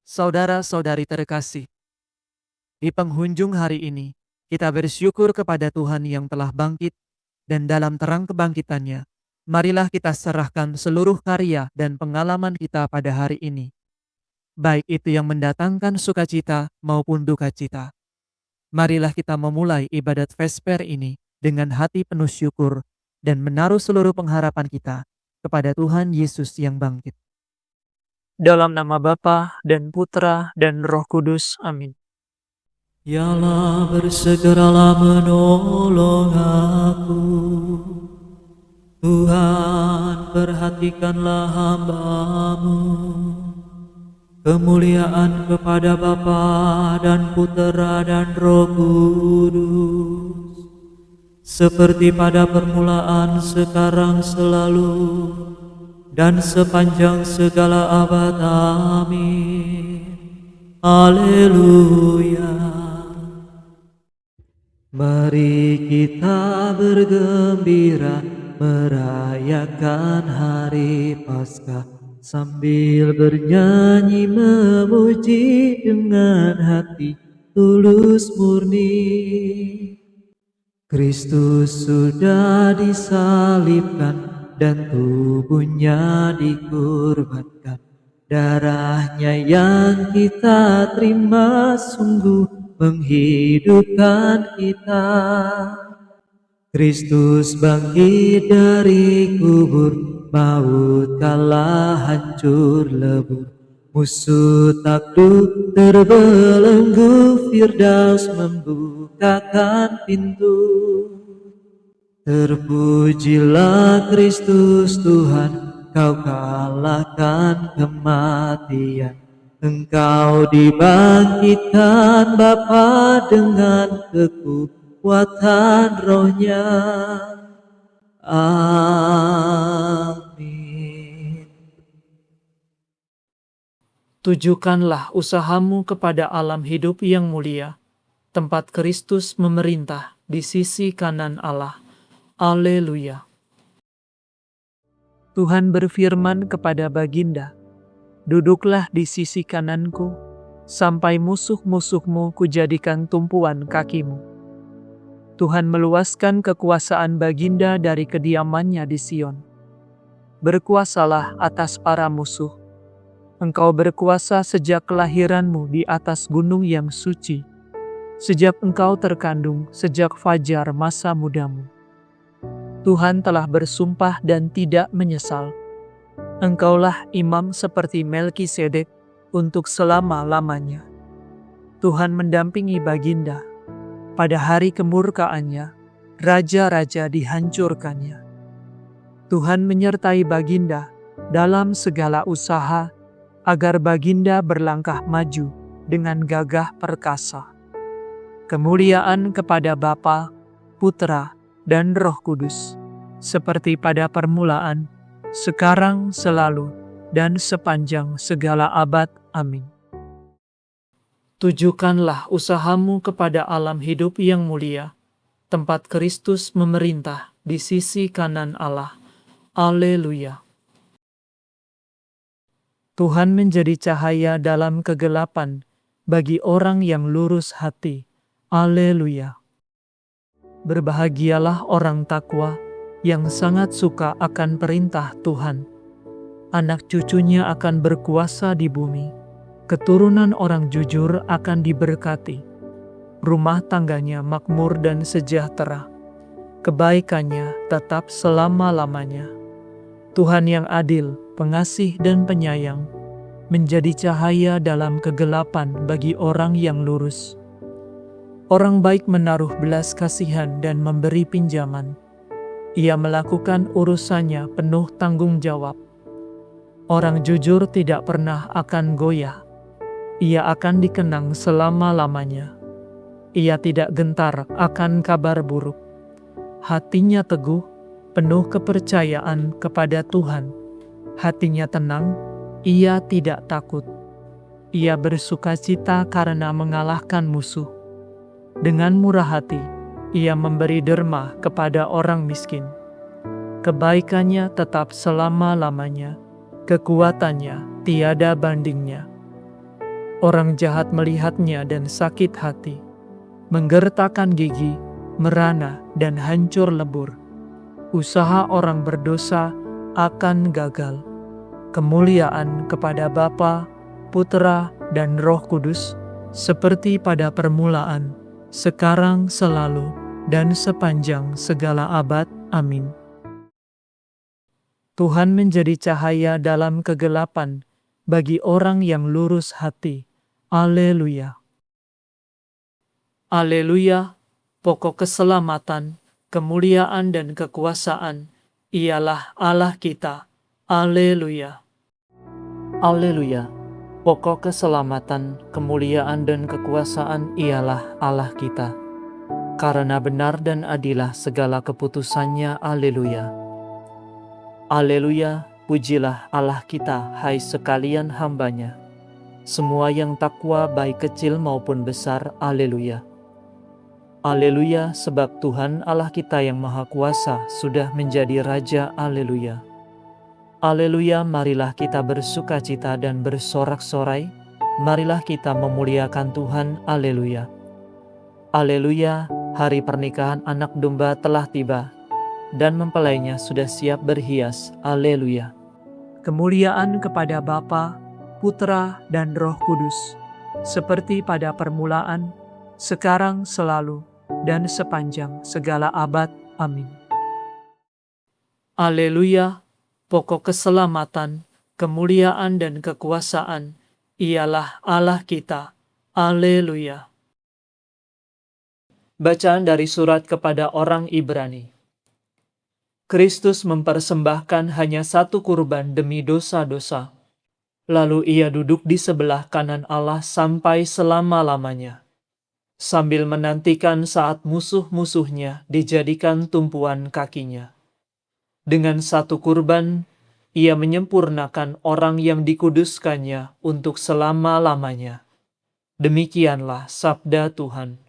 Saudara-saudari terkasih, di penghujung hari ini, kita bersyukur kepada Tuhan yang telah bangkit, dan dalam terang kebangkitannya, marilah kita serahkan seluruh karya dan pengalaman kita pada hari ini, baik itu yang mendatangkan sukacita maupun duka cita. Marilah kita memulai ibadat Vesper ini dengan hati penuh syukur dan menaruh seluruh pengharapan kita kepada Tuhan Yesus yang bangkit. Dalam nama Bapa dan Putra dan Roh Kudus. Amin. Ya Allah, bersegeralah menolong aku. Tuhan, perhatikanlah hamba-Mu. Kemuliaan kepada Bapa dan Putera dan Roh Kudus, seperti pada permulaan, sekarang, selalu, dan sepanjang segala abad. Amin. Haleluya. Mari kita bergembira merayakan hari Paskah, sambil bernyanyi memuji dengan hati tulus murni. Kristus sudah disalibkan dan tubuhnya dikurbankan. Darahnya yang kita terima sungguh menghidupkan kita. Kristus bangkit dari kubur, maut kalah hancur lebur. Musuh takluk terbelenggu, Firdaus membukakan pintu. Terpujilah Kristus Tuhan, Kau kalahkan kematian. Engkau dibangkitkan Bapa dengan kekuatan Roh-Nya. Amin. Tujukanlah usahamu kepada alam hidup yang mulia, tempat Kristus memerintah di sisi kanan Allah. Haleluya. Tuhan berfirman kepada Baginda, "Duduklah di sisi kananku, sampai musuh-musuhmu kujadikan tumpuan kakimu." Tuhan meluaskan kekuasaan Baginda dari kediamannya di Sion. Berkuasalah atas para musuh. Engkau berkuasa sejak kelahiranmu di atas gunung yang suci, sejak engkau terkandung, sejak fajar masa mudamu. Tuhan telah bersumpah dan tidak menyesal. Engkaulah imam seperti Melkisedek untuk selama-lamanya. Tuhan mendampingi Baginda. Pada hari kemurkaannya, raja-raja dihancurkannya. Tuhan menyertai Baginda dalam segala usaha, agar Baginda berlangkah maju dengan gagah perkasa. Kemuliaan kepada Bapa, Putra, dan Roh Kudus, seperti pada permulaan, sekarang, selalu, dan sepanjang segala abad. Amin. Tujukanlah usahamu kepada alam hidup yang mulia, tempat Kristus memerintah di sisi kanan Allah. Haleluya. Tuhan menjadi cahaya dalam kegelapan bagi orang yang lurus hati. Haleluya. Berbahagialah orang takwa yang sangat suka akan perintah Tuhan. Anak cucunya akan berkuasa di bumi. Keturunan orang jujur akan diberkati. Rumah tangganya makmur dan sejahtera. Kebaikannya tetap selama-lamanya. Tuhan yang adil, pengasih dan penyayang, menjadi cahaya dalam kegelapan bagi orang yang lurus. Orang baik menaruh belas kasihan dan memberi pinjaman. Ia melakukan urusannya penuh tanggung jawab. Orang jujur tidak pernah akan goyah. Ia akan dikenang selama-lamanya. Ia tidak gentar akan kabar buruk. Hatinya teguh, penuh kepercayaan kepada Tuhan. Hatinya tenang, ia tidak takut. Ia bersukacita karena mengalahkan musuh. Dengan murah hati, ia memberi derma kepada orang miskin. Kebaikannya tetap selama-lamanya, kekuatannya tiada bandingnya. Orang jahat melihatnya dan sakit hati, menggertakkan gigi, merana dan hancur lebur. Usaha orang berdosa akan gagal. Kemuliaan kepada Bapa, Putera, dan Roh Kudus, seperti pada permulaan, sekarang, selalu, dan sepanjang segala abad. Amin. Tuhan menjadi cahaya dalam kegelapan bagi orang yang lurus hati. Haleluya. Haleluya. Pokok keselamatan, kemuliaan dan kekuasaan ialah Allah kita. Haleluya. Haleluya. Pokok keselamatan, kemuliaan dan kekuasaan ialah Allah kita. Karena benar dan adilah segala keputusannya. Haleluya. Haleluya. Pujilah Allah kita, hai sekalian hamba-Nya, semua yang takwa baik kecil maupun besar. Haleluya. Haleluya, sebab Tuhan Allah kita yang Maha Kuasa sudah menjadi Raja. Haleluya. Haleluya, marilah kita bersukacita dan bersorak-sorai. Marilah kita memuliakan Tuhan. Haleluya. Haleluya, hari pernikahan anak domba telah tiba, dan mempelainya sudah siap berhias. Haleluya. Kemuliaan kepada Bapa, Putera, dan Roh Kudus, seperti pada permulaan, sekarang, selalu, dan sepanjang segala abad. Amin. Haleluya. Pokok keselamatan, kemuliaan, dan kekuasaan ialah Allah kita. Haleluya. Bacaan dari surat kepada orang Ibrani. Kristus mempersembahkan hanya satu kurban demi dosa-dosa. Lalu ia duduk di sebelah kanan Allah sampai selama-lamanya, sambil menantikan saat musuh-musuhnya dijadikan tumpuan kakinya. Dengan satu kurban, ia menyempurnakan orang yang dikuduskannya untuk selama-lamanya. Demikianlah sabda Tuhan.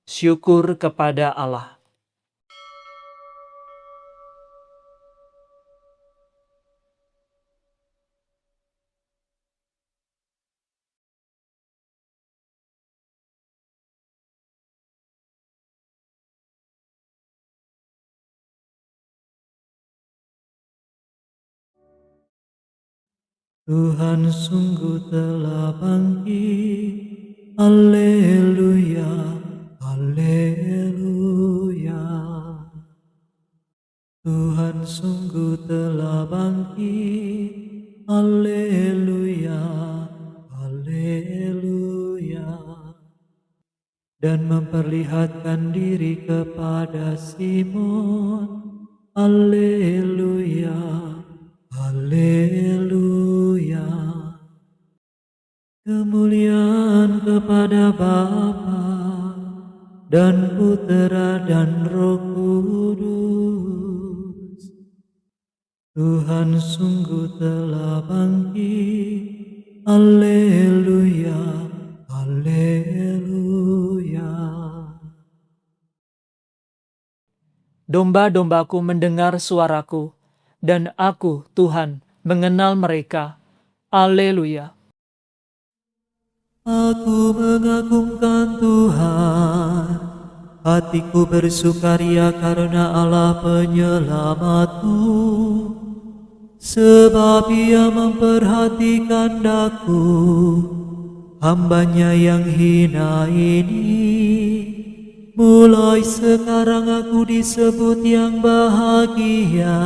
Syukur kepada Allah. Tuhan sungguh telah bangkit. Haleluya, haleluya. Tuhan sungguh telah bangkit. Haleluya, haleluya. Dan memperlihatkan diri kepada Simon. Haleluya, haleluya. Kemuliaan kepada Bapa dan Putera dan Roh Kudus. Tuhan sungguh telah bangkit. Haleluya, haleluya. Domba-dombaku mendengar suaraku, dan aku, Tuhan, mengenal mereka. Haleluya. Aku mengagungkan Tuhan, hatiku bersukaria karena Allah penyelamatku, sebab Ia memperhatikan daku, hamba-Nya yang hina ini. Mulai sekarang aku disebut yang bahagia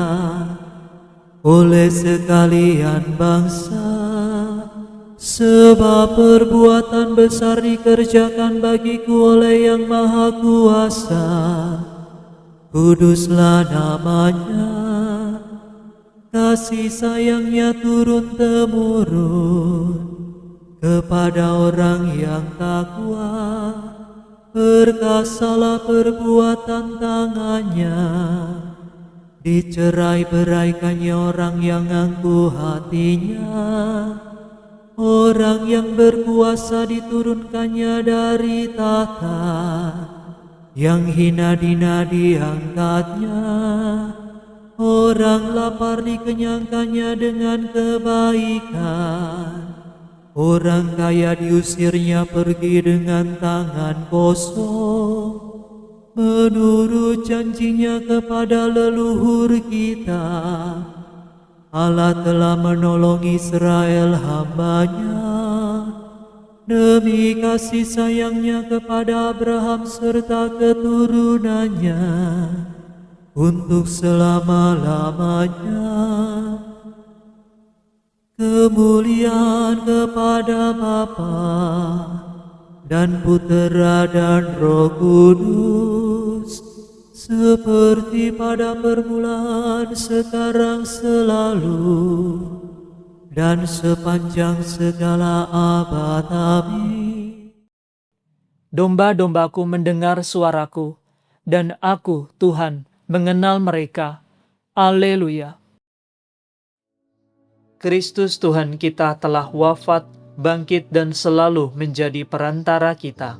oleh sekalian bangsa, sebab perbuatan besar dikerjakan bagiku oleh Yang Maha Kuasa. Kuduslah nama-Nya, kasih sayang-Nya turun-temurun kepada orang yang takwa. Perkasalah perbuatan tangan-Nya, dicerai-beraikannya orang yang angkuh hatinya. Orang yang berkuasa diturunkannya dari tahta, yang hina-dina diangkatnya. Orang lapar dikenyangkannya dengan kebaikan, Orang kaya diusirnya pergi dengan tangan kosong, menurut janjinya kepada leluhur kita. Allah telah menolong Israel hamba-Nya demi kasih sayangnya kepada Abraham serta keturunannya untuk selama-lamanya. Kemuliaan kepada Bapa dan Putera dan Roh Kudus, seperti pada permulaan, sekarang, selalu, dan sepanjang segala abad. Amin. Domba-dombaku mendengar suaraku, dan aku, Tuhan, mengenal mereka. Haleluya. Kristus Tuhan kita telah wafat, bangkit dan selalu menjadi perantara kita.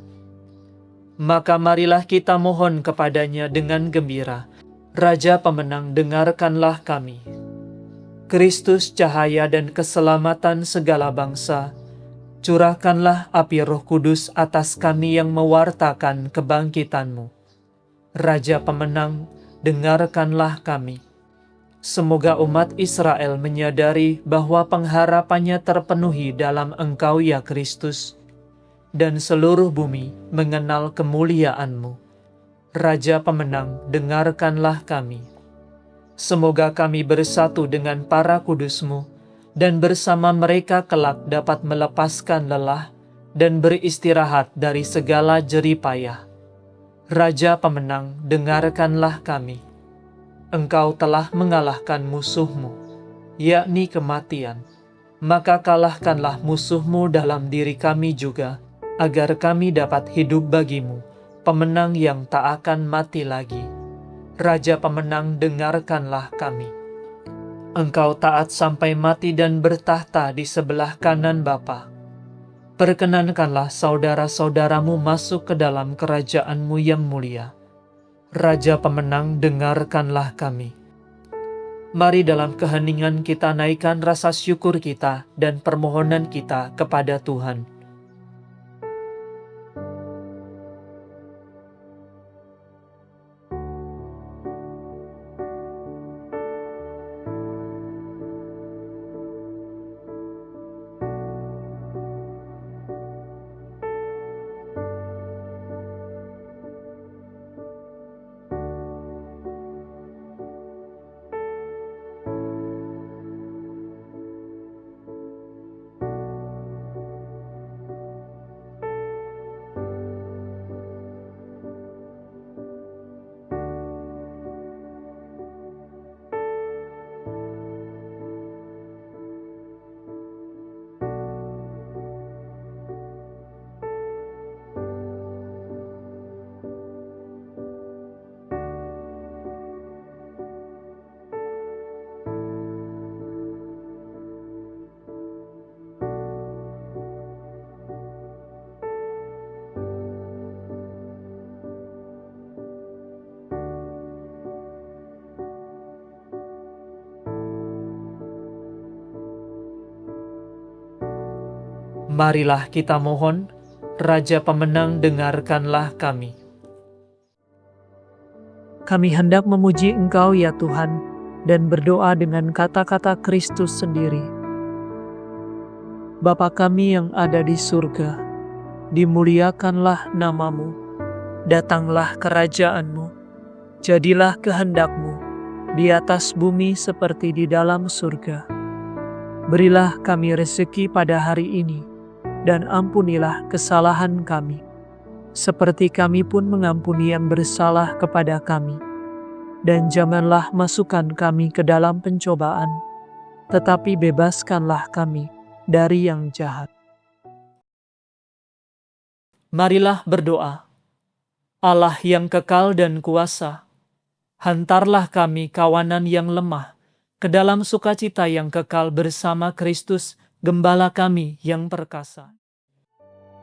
Maka marilah kita mohon kepadanya dengan gembira. Raja pemenang, dengarkanlah kami. Kristus cahaya dan keselamatan segala bangsa, curahkanlah api Roh Kudus atas kami yang mewartakan kebangkitan-Mu. Raja pemenang, dengarkanlah kami. Semoga umat Israel menyadari bahwa pengharapannya terpenuhi dalam Engkau ya Kristus, dan seluruh bumi mengenal kemuliaan-Mu. Raja pemenang, dengarkanlah kami. Semoga kami bersatu dengan para kudus-Mu, dan bersama mereka kelak dapat melepaskan lelah dan beristirahat dari segala jerih payah. Raja pemenang, dengarkanlah kami. Engkau telah mengalahkan musuh-Mu, yakni kematian. Maka kalahkanlah musuh-Mu dalam diri kami juga, agar kami dapat hidup bagi-Mu, pemenang yang tak akan mati lagi. Raja pemenang, dengarkanlah kami. Engkau taat sampai mati dan bertahta di sebelah kanan Bapa. Perkenankanlah saudara-saudaramu masuk ke dalam kerajaan-Mu yang mulia. Raja pemenang, dengarkanlah kami. Mari dalam keheningan kita naikkan rasa syukur kita dan permohonan kita kepada Tuhan. Marilah kita mohon, Raja pemenang, dengarkanlah kami. Kami hendak memuji Engkau ya Tuhan, dan berdoa dengan kata-kata Kristus sendiri. Bapa kami yang ada di surga, dimuliakanlah nama-Mu, datanglah kerajaan-Mu, jadilah kehendak-Mu, di atas bumi seperti di dalam surga. Berilah kami rezeki pada hari ini, dan ampunilah kesalahan kami, seperti kami pun mengampuni yang bersalah kepada kami. Dan janganlah masukkan kami ke dalam pencobaan, tetapi bebaskanlah kami dari yang jahat. Marilah berdoa. Allah yang kekal dan kuasa, hantarlah kami kawanan yang lemah ke dalam sukacita yang kekal bersama Kristus, Gembala kami yang perkasa.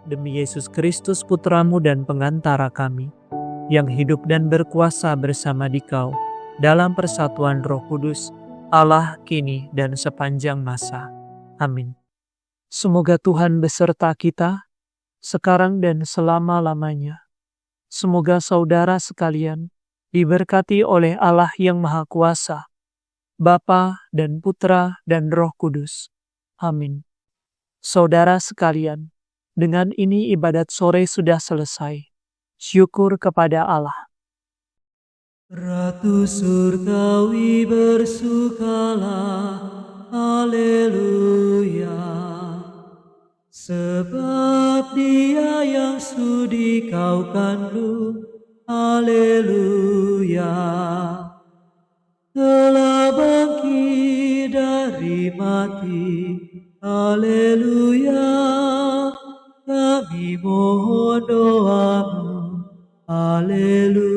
Demi Yesus Kristus Putra-Mu dan pengantara kami, yang hidup dan berkuasa bersama Dikau, dalam persatuan Roh Kudus, Allah kini dan sepanjang masa. Amin. Semoga Tuhan beserta kita, sekarang dan selama-lamanya. Semoga saudara sekalian diberkati oleh Allah yang Maha Kuasa, Bapa dan Putra dan Roh Kudus. Amin. Saudara sekalian, dengan ini ibadat sore sudah selesai. Syukur kepada Allah. Ratu surgawi bersukalah, haleluya. Sebab Dia yang sudi kau kandung, haleluya. Telah bangkit dari mati, haleluya. Kami mohon doamu, haleluya.